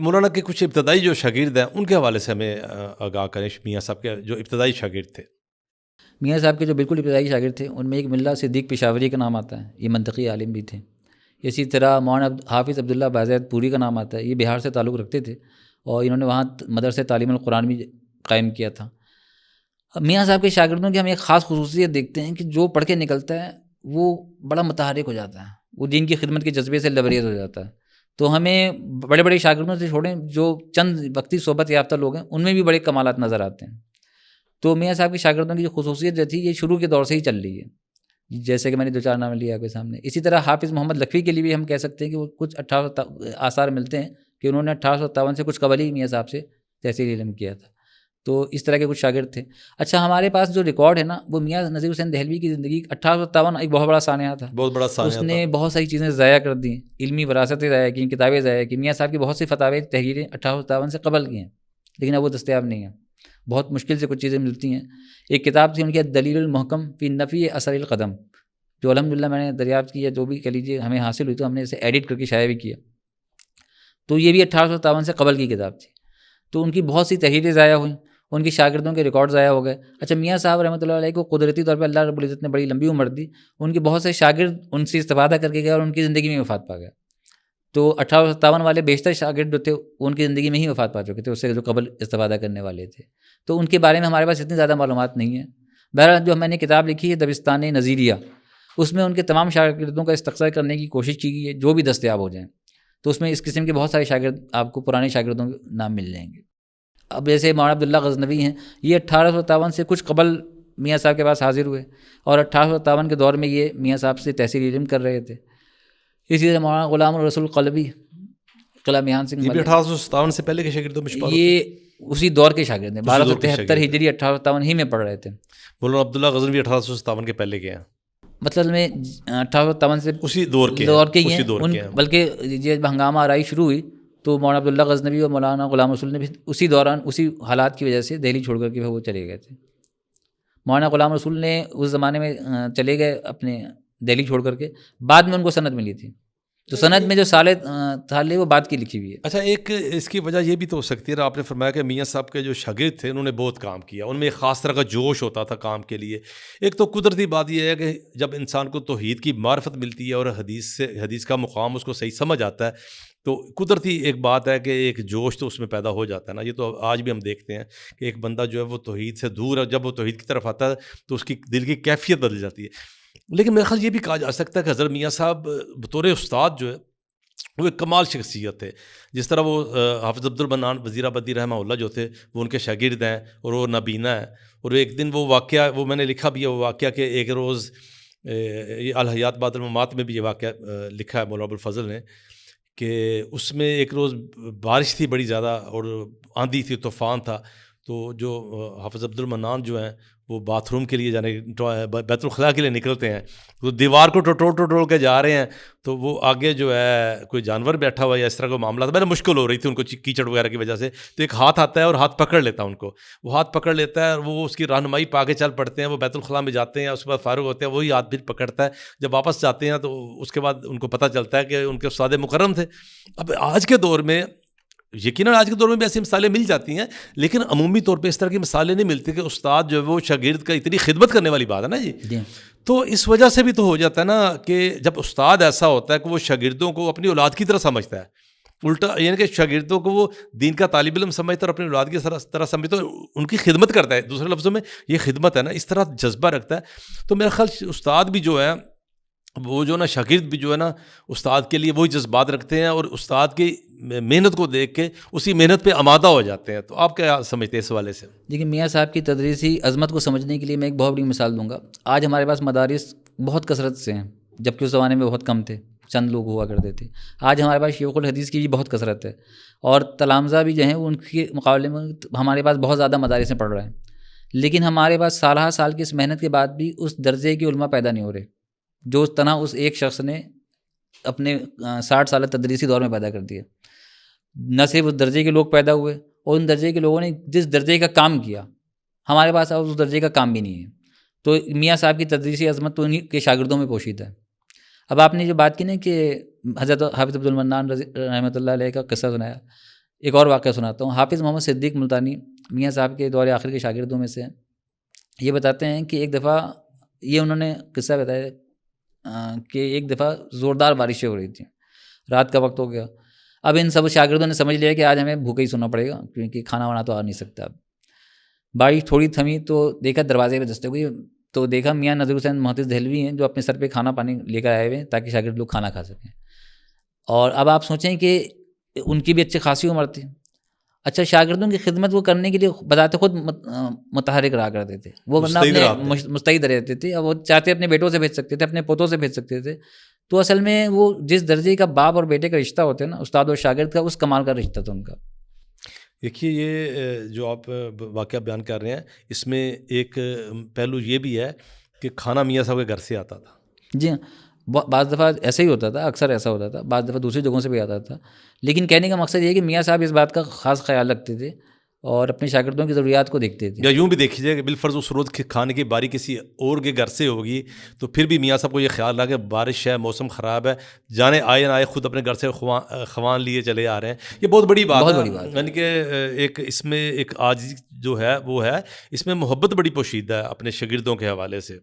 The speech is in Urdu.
مولانا کے کچھ ابتدائی جو شاگرد ہیں ان کے حوالے سے ہمیں آگاہ کریں، میاں صاحب کے جو ابتدائی شاگرد تھے۔ میاں صاحب کے جو بالکل ابتدائی شاگرد تھے ان میں ایک ملا صدیق پشاوری کا نام آتا ہے، یہ منطقی عالم بھی تھے۔ اسی طرح مولانا حافظ عبداللہ بازید پوری کا نام آتا ہے، یہ بہار سے تعلق رکھتے تھے اور انہوں نے وہاں مدرسہ تعلیم القرآن بھی قائم کیا تھا۔ میاں صاحب کے شاگردوں کی ہم ایک خاص خصوصیت دیکھتے ہیں کہ جو پڑھ کے نکلتا ہے وہ بڑا متحرک ہو جاتا ہے، وہ دین کی خدمت کے جذبے سے لبریز ہو جاتا ہے۔ تو ہمیں بڑے بڑے شاگردوں سے چھوڑیں، جو چند وقتی صحبت یافتہ لوگ ہیں ان میں بھی بڑے کمالات نظر آتے ہیں۔ تو میاں صاحب کے شاگردوں کی جو خصوصیت جو تھی یہ شروع کے دور سے ہی چل رہی ہے، جیسے کہ میں نے دو چار نام لیا آپ کے سامنے۔ اسی طرح حافظ محمد لکھوی کے لیے بھی ہم کہہ سکتے ہیں کہ وہ کچھ آثار ملتے ہیں کہ انہوں نے 1857 سے کچھ قبل ہی میاں صاحب سے تحصیل علم کیا تھا۔ تو اس طرح کے کچھ شاگرد تھے۔ اچھا، ہمارے پاس جو ریکارڈ ہے نا وہ میاں نذیر حسین دہلوی کی زندگی 1857 ایک بہت بڑا سانحہ تھا، بہت بڑا سانحہ اس نے بہت ساری چیزیں ضائع کر دیں، علمی وراثتیں ضائع کی، کتابیں ضائع کی۔ میاں صاحب کی بہت سی فتاوی تحریریں 1857 سے قبل کی ہیں لیکن اب وہ دستیاب نہیں ہیں، بہت مشکل سے کچھ چیزیں ملتی ہیں۔ ایک کتاب تھی ان کی دلیل المحکم فی نفی اثر القدم، جو الحمدللہ میں نے دریافت کی ہے، جو بھی کہہ لیجیے ہمیں حاصل ہوئی تو ہم نے اسے ایڈٹ کر کے شائع بھی کیا۔ تو یہ بھی 1857 سے قبل کی کتاب تھی۔ تو ان کی بہت سی تحریریں ضائع ہوئیں، ان کی شاگردوں کے ریکارڈ ضائع ہو گئے۔ اچھا، میاں صاحب رحمۃ اللہ علیہ کو قدرتی طور پہ اللہ رب العزت نے بڑی لمبی عمر دی، ان کے بہت سے شاگرد ان سے استفادہ کر کے گئے اور ان کی زندگی میں وفات پا گئے۔ تو 1857 والے بیشتر شاگرد جو تھے وہ ان کی زندگی میں ہی وفات پا چکے تھے، اس سے جو قبل استفادہ کرنے والے تھے۔ تو ان کے بارے میں ہمارے پاس اتنی زیادہ معلومات نہیں ہیں۔ بہرحال جو میں نے کتاب لکھی ہے دبستان نظیریہ، اس میں ان کے تمام شاگردوں کا استقصاء کرنے کی کوشش کی گئی ہے جو بھی دستیاب ہو جائیں۔ تو اس میں اس قسم کے بہت سارے شاگرد آپ کو پرانے شاگردوں کے نام مل جائیں گے۔ اب جیسے مولانا عبداللہ غزنوی ہیں، یہ 1857 سے کچھ قبل میاں صاحب کے پاس حاضر ہوئے اور 1857 کے دور میں یہ میاں صاحب سے تحصیل علم کر رہے تھے۔ اسی طرح مولانا غلام الرسول قلبی، قلعہ میان سنگھ، یہ بھی 1857 سے پہلے کے شاگردوں میں شمار ہوتے ہیں؟ یہ اسی دور کے شاگرد ہیں، 1273 ہجری 1857 ہی میں پڑھ رہے تھے۔ مولانا عبداللہ غزنوی 1857 کے پہلے کے ہیں، مطلب میں 1857 سے اسی دور کے ہی ہیں، بلکہ یہ ہنگامہ آرائی شروع ہوئی تو مولانا عبداللہ غزنوی اور مولانا غلام رسول نے بھی اسی دوران اسی حالات کی وجہ سے دہلی چھوڑ کر کے وہ چلے گئے تھے۔ مولانا غلام رسول نے اس زمانے میں چلے گئے اپنے دہلی چھوڑ کر کے، بعد میں ان کو سند ملی تھی، تو سند میں جو سال وہ بعد کی لکھی ہوئی ہے۔ اچھا، ایک اس کی وجہ یہ بھی تو ہو سکتی ہے، آپ نے فرمایا کہ میاں صاحب کے جو شاگرد تھے انہوں نے بہت کام کیا، ان میں ایک خاص طرح کا جوش ہوتا تھا کام کے لیے۔ ایک تو قدرتی بات یہ ہے کہ جب انسان کو توحید کی معرفت ملتی ہے اور حدیث کا مقام اس کو صحیح سمجھ آتا ہے تو قدرتی ایک بات ہے کہ ایک جوش تو اس میں پیدا ہو جاتا ہے نا۔ یہ تو آج بھی ہم دیکھتے ہیں کہ ایک بندہ جو ہے وہ توحید سے دور ہے، جب وہ توحید کی طرف آتا ہے تو اس کی دل کی کیفیت بدل جاتی ہے۔ لیکن میرے خیال یہ بھی کہا جا سکتا ہے کہ حضرت میاں صاحب بطور استاد جو ہے وہ ایک کمال شخصیت ہے، جس طرح وہ حافظ عبد المنان وزیر آبادی رحمہ اللہ جو تھے وہ ان کے شاگرد ہیں اور وہ نابینا ہیں۔ اور ایک دن وہ واقعہ، وہ میں نے لکھا بھی ہے وہ واقعہ کہ ایک روز یہ الحیات بعد الممات میں بھی یہ واقعہ لکھا ہے مولانا ابوالفضل نے، کہ اس میں ایک روز بارش تھی بڑی زیادہ اور آندھی تھی، طوفان تھا، تو جو حافظ عبد المنان جو ہیں وہ باتھ روم کے لیے جانے بیت الخلاء کے لیے نکلتے ہیں، تو دیوار کو ٹوٹول کے جا رہے ہیں، تو وہ آگے جو ہے کوئی جانور بیٹھا ہوا ہے یا اس طرح کا معاملہ تھا، بڑا مشکل ہو رہی تھی ان کو کیچڑ وغیرہ کی وجہ سے، تو ایک ہاتھ آتا ہے اور ہاتھ پکڑ لیتا ہے ان کو، وہ ہاتھ پکڑ لیتا ہے اور وہ اس کی رہنمائی پا کے چل پڑتے ہیں، وہ بیت الخلاء میں جاتے ہیں، اس کے بعد فارغ ہوتے ہیں، وہی ہاتھ پھر پکڑتا ہے، جب واپس جاتے ہیں تو اس کے بعد ان کو پتہ چلتا ہے کہ ان کے استاد مکرم تھے۔ اب آج کے دور میں یقیناً آج کے دور میں بھی ایسی مثالیں مل جاتی ہیں، لیکن عمومی طور پہ اس طرح کی مثالیں نہیں ملتی کہ استاد جو ہے وہ شاگرد کا اتنی خدمت کرنے والی بات ہے نا جی۔ تو اس وجہ سے بھی تو ہو جاتا ہے نا کہ جب استاد ایسا ہوتا ہے کہ وہ شاگردوں کو اپنی اولاد کی طرح سمجھتا ہے، الٹا یعنی کہ شاگردوں کو وہ دین کا طالب علم سمجھتا ہے اور اپنی اولاد کی طرح سمجھتا ہے، ان کی خدمت کرتا ہے، دوسرے لفظوں میں یہ خدمت ہے نا، اس طرح جذبہ رکھتا ہے۔ تو میرا خیال استاد بھی جو ہے وہ جو نا شاگرد بھی جو ہے نا استاد کے لیے وہی جذبات رکھتے ہیں اور استاد کی محنت کو دیکھ کے اسی محنت پہ آمادہ ہو جاتے ہیں۔ تو آپ کیا سمجھتے ہیں اس حوالے سے؟ دیکھیں، میاں صاحب کی تدریسی عظمت کو سمجھنے کے لیے میں ایک بہت بڑی مثال دوں گا۔ آج ہمارے پاس مدارس بہت کثرت سے ہیں، جبکہ اس زمانے میں بہت کم تھے، چند لوگ ہوا کرتے تھے۔ آج ہمارے پاس شیوخ الحدیث کی بھی بہت کثرت ہے، اور تلامذہ بھی جو ہیں ان کے مقابلے میں ہمارے پاس بہت زیادہ مدارس میں پڑھ رہے ہیں، لیکن ہمارے پاس سالہ سال کی اس محنت کے بعد بھی اس درجے کے علماء پیدا نہیں ہو رہے جو اس طرح اس ایک شخص نے اپنے 60 سالہ تدریسی دور میں پیدا کر دیا۔ نہ صرف اس درجے کے لوگ پیدا ہوئے، اور ان درجے کے لوگوں نے جس درجے کا کام کیا، ہمارے پاس اب اس درجے کا کام بھی نہیں ہے۔ تو میاں صاحب کی تدریسی عظمت تو انہیں کے شاگردوں میں پوشیدہ ہے۔ اب آپ نے جو بات کی نا کہ حضرت حافظ عبد المنان رحمۃ اللہ علیہ کا قصہ سنایا، ایک اور واقعہ سناتا ہوں. حافظ محمد صدیق ملتانی میاں صاحب کے دور آخر کے شاگردوں میں سے ہیں. یہ بتاتے ہیں کہ ایک دفعہ یہ انہوں نے قصہ بتایا کہ ایک دفعہ زوردار بارشیں ہو رہی تھیں, رات کا وقت ہو گیا. اب ان سب شاگردوں نے سمجھ لیا کہ آج ہمیں بھوکے ہی سونا پڑے گا کیونکہ کھانا وانا تو آ نہیں سکتا. اب بارش تھوڑی تھمی تو دیکھا دروازے پہ دستک ہوئی, تو دیکھا میاں نذیر حسین محدث دہلوی ہیں جو اپنے سر پہ کھانا پانی لے کر آئے ہوئے ہیں تاکہ شاگرد لوگ کھانا کھا سکیں. اور اب آپ سوچیں کہ ان کی بھی اچھی خاصی عمر تھی. اچھا, شاگردوں کی خدمت وہ کرنے کے لیے بذات خود متحرک رہا کرتے تھے, وہ ورنہ اپنے مستعد رہتے تھے. اب وہ چاہتے اپنے بیٹوں سے بھیج سکتے تھے, اپنے پوتوں سے بھیج سکتے تھے. تو اصل میں وہ جس درجے کا باپ اور بیٹے کا رشتہ ہوتا ہے نا, استاد اور شاگرد کا, اس کمال کا رشتہ تھا ان کا. دیکھیے یہ جو آپ واقعہ بیان کر رہے ہیں اس میں ایک پہلو یہ بھی ہے کہ کھانا میاں صاحب کے گھر سے آتا تھا. جی ہاں, بعض دفعہ ایسا ہی ہوتا تھا, اکثر ایسا ہوتا تھا, بعض دفعہ دوسری جگہوں سے بھی آتا تھا. لیکن کہنے کا مقصد یہ ہے کہ میاں صاحب اس بات کا خاص خیال رکھتے تھے اور اپنے شاگردوں کی ضروریات کو دیکھتے تھے. یا یوں بھی دیکھی جائے کہ بالفرض اس روز کھانے کی باری کسی اور کے گھر سے ہوگی تو پھر بھی میاں صاحب کو یہ خیال رہا کہ بارش ہے, موسم خراب ہے, جانے آئے نہ آئے خود اپنے گھر سے خوان لیے چلے آ رہے ہیں. یہ بہت بڑی بات ہے, یعنی کہ ایک اس میں ایک عاجزی جو ہے وہ ہے, اس میں محبت بڑی پوشیدہ ہے اپنے شاگردوں کے حوالے سے.